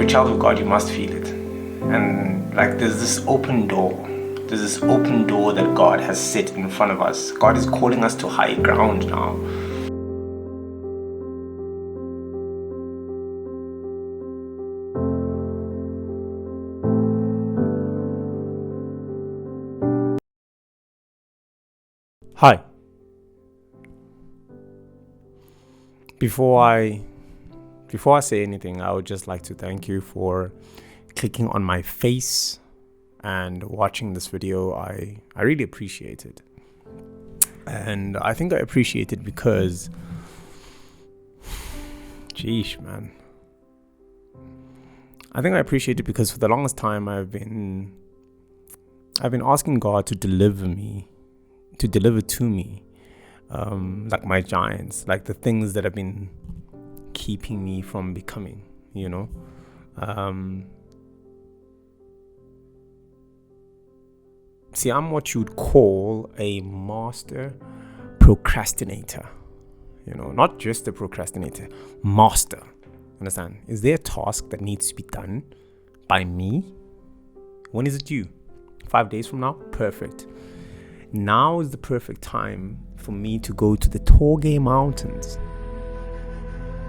you're a child of God, you must feel it. And like there's this open door. There's this open door that God has set in front of us. God is calling us to high ground now. Hi. Before I say anything, I would just like to thank you for clicking on my face and watching this video. I really appreciate it. And I think I appreciate it because, geesh, man. I think I appreciate it because for the longest time I've been asking God to deliver to me, like my giants, like the things that have been keeping me from becoming, See, I'm what you'd call a master procrastinator, not just a procrastinator, master. Understand? Is there a task that needs to be done by me? When is it due? 5 days from now? Perfect. Now is the perfect time for me to go to the Torgay Mountains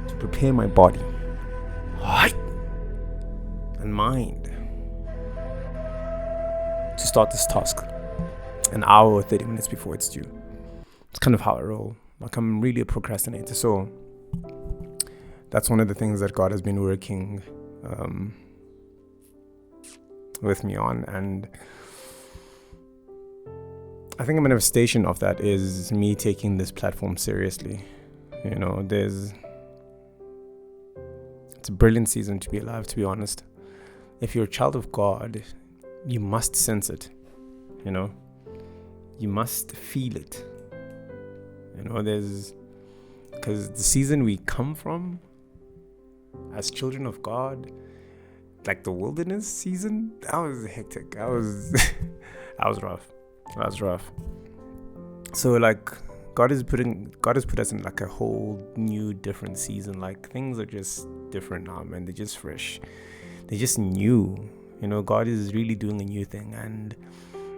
to prepare my body and mind to start this task an hour or 30 minutes before it's due. It's kind of how I roll. Like, I'm really a procrastinator. So that's one of the things that God has been working with me on. And I think a manifestation of that is me taking this platform seriously. It's a brilliant season to be alive, to be honest. If you're a child of God, you must sense it. You must feel it. Because the season we come from as children of God, like the wilderness season, that was hectic. That was rough. That was rough. So like God has put us in like a whole new different season. Like things are just different now, man. They're just fresh. They're just new. God is really doing a new thing, and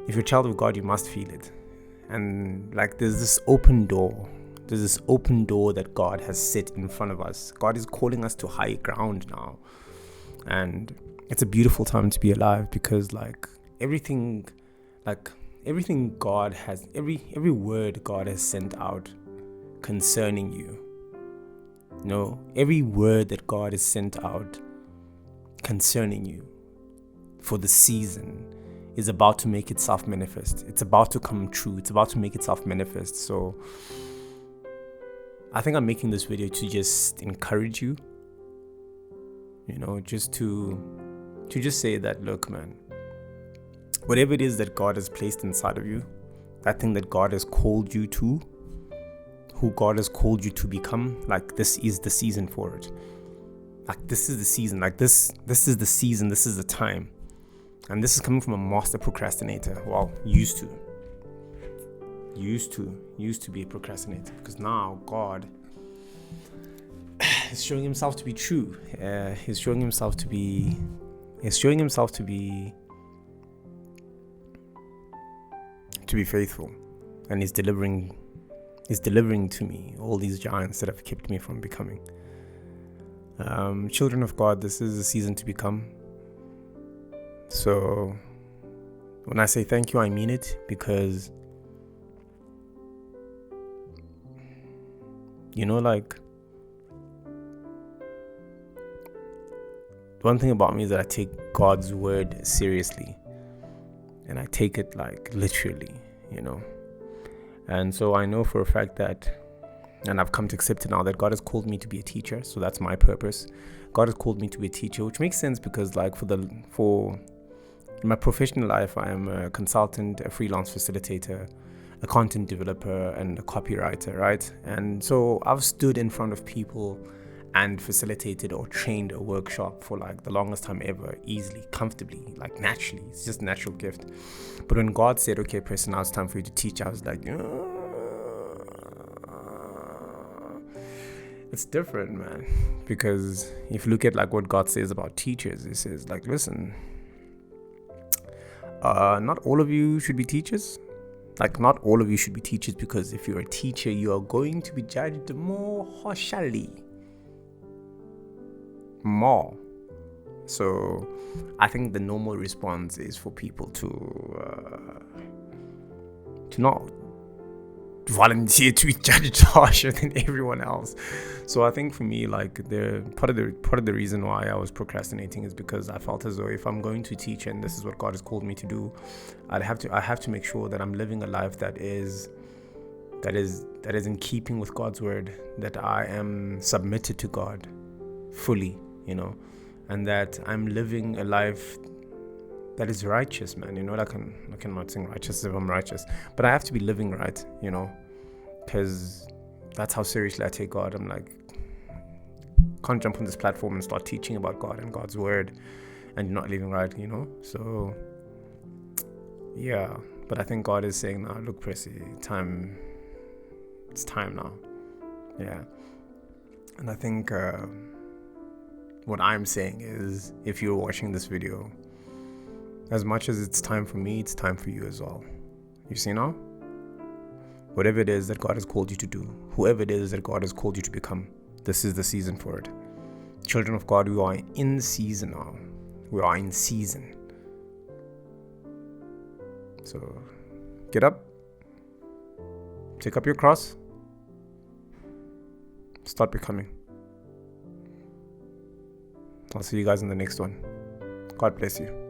if you're a child of God, you must feel it. And like there's this open door. There's this open door that God has set in front of us. God is calling us to high ground now. And it's a beautiful time to be alive because everything God has, every word God has sent out concerning you. Every word that God has sent out concerning you for the season is about to make itself manifest. It's about to come true. It's about to make itself manifest. So I think I'm making this video to just encourage you, just to just say that, look, man, whatever it is that God has placed inside of you, that thing that God has called you to, who God has called you to become, like this is the season for it. Like this is the season. Like this is the season. This is the time. And this is coming from a master procrastinator. Well, used to be a procrastinator, because now God is showing himself to be true. He's showing himself to be faithful, and he's delivering to me all these giants that have kept me from becoming. Children of God, this is a season to become. So when I say thank you, I mean it, because one thing about me is that I take God's word seriously, and I take it literally, and so I know for a fact that, and I've come to accept it now, that God has called me to be a teacher. So that's my purpose. God has called me to be a teacher, which makes sense because for in my professional life, I am a consultant, a freelance facilitator, a content developer, and a copywriter, right? And so I've stood in front of people and facilitated or trained a workshop for the longest time ever, easily, comfortably, naturally. It's just a natural gift. But when God said, okay, Preston, now it's time for you to teach, I was like, It's different, man. Because if you look at like what God says about teachers, He says like, listen, not all of you should be teachers. Like, not all of you should be teachers, because if you're a teacher, you are going to be judged more harshly. More. So I think the normal response is for people to not volunteer to be judged harsher than everyone else. So I think for me, like, the part of the reason why I was procrastinating is because I felt as though if I'm going to teach and this is what God has called me to do, I have to make sure that I'm living a life that is in keeping with God's word, that I am submitted to God fully, and that I'm living a life that is righteous, man. Like, I'm not saying righteous if I'm righteous, but I have to be living right, because that's how seriously I take God. I'm like, can't jump on this platform and start teaching about God and God's word and you're not living right, So, yeah. But I think God is saying now, look, Pressy, it's time now. Yeah. And I think what I'm saying is, if you're watching this video, as much as it's time for me, it's time for you as well. You see now? Whatever it is that God has called you to do, whoever it is that God has called you to become, this is the season for it. Children of God, we are in season now. We are in season. So, get up. Take up your cross. Start becoming. I'll see you guys in the next one. God bless you.